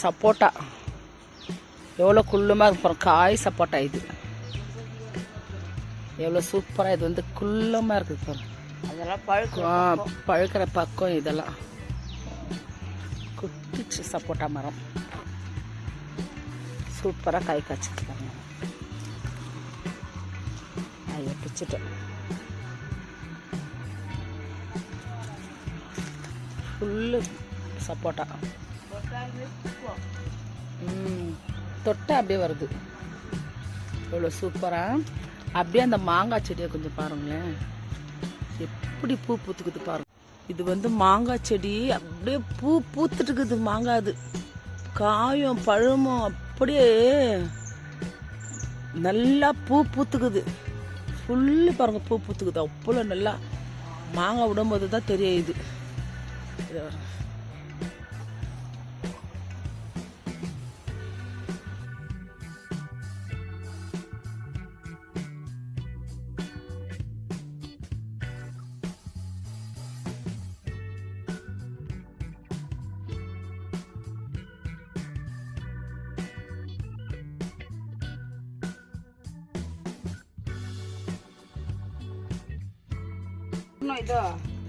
சப்போட்டா எவ்வளோ குள்ளுமாக இருக்கு, காய் சப்போட்டா இது எவ்வளோ சூப்பராக. இது வந்து குள்ளமாக இருக்குது பாரு. அதெல்லாம் பழுக்கிற பக்கம். இதெல்லாம் குட்டிச்சு சப்போட்டா மரம் சூப்பராக காய் காய்ச்சிருக்காங்க. ஐயோ பிச்சுட்டேன். ஃபுல்லு சப்போட்டா. தொட்டை அப்படியே வருது. எவ்வளோ சூப்பராக. அப்படியே அந்த மாங்காய் செடியை கொஞ்சம் பாருங்களேன், எப்படி பூ பூத்துக்குது பாருங்க. இது வந்து மாங்காய் செடி அப்படியே பூ பூத்துட்டு இருக்குது. மாங்காய் அது காயும் பழமும் அப்படியே நல்லா பூ பூத்துக்குது. ஃபுல்லு பாருங்க பூ பூத்துக்குது. அவ்வளோ நல்லா மாங்காய் விடும்போது தான் தெரியுது.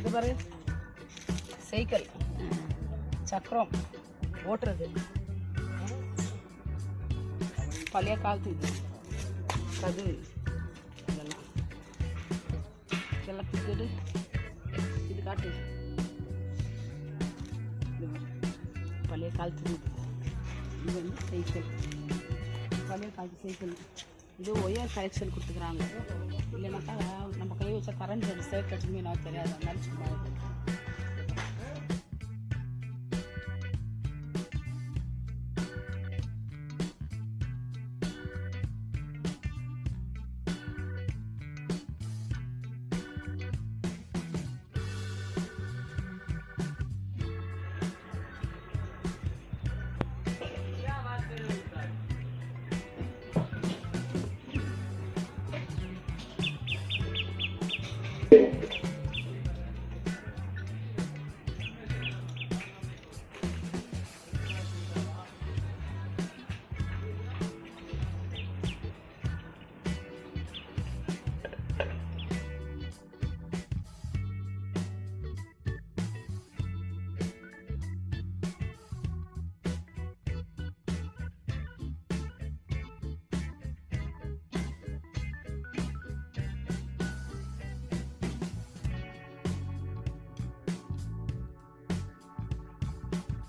இது பாரு, சைக்கிள் சக்கரம் ஓட்டுறது பழைய காலத்து. இது அது இதெல்லாம் இதெல்லாம் டிக்கெட்டு. இது காட்டு, பழைய காலத்து. இது வந்து சைக்கிள், பழைய காலத்து சைக்கிள். இது ஒயர் கலெக்ஷன் கொடுத்துக்கிறாங்க. இல்லைனாக்கா நம்ம கை வச்சா கரண்ட் சேர்க்கச்சுமே நான் தெரியாது. அதனால சும்மா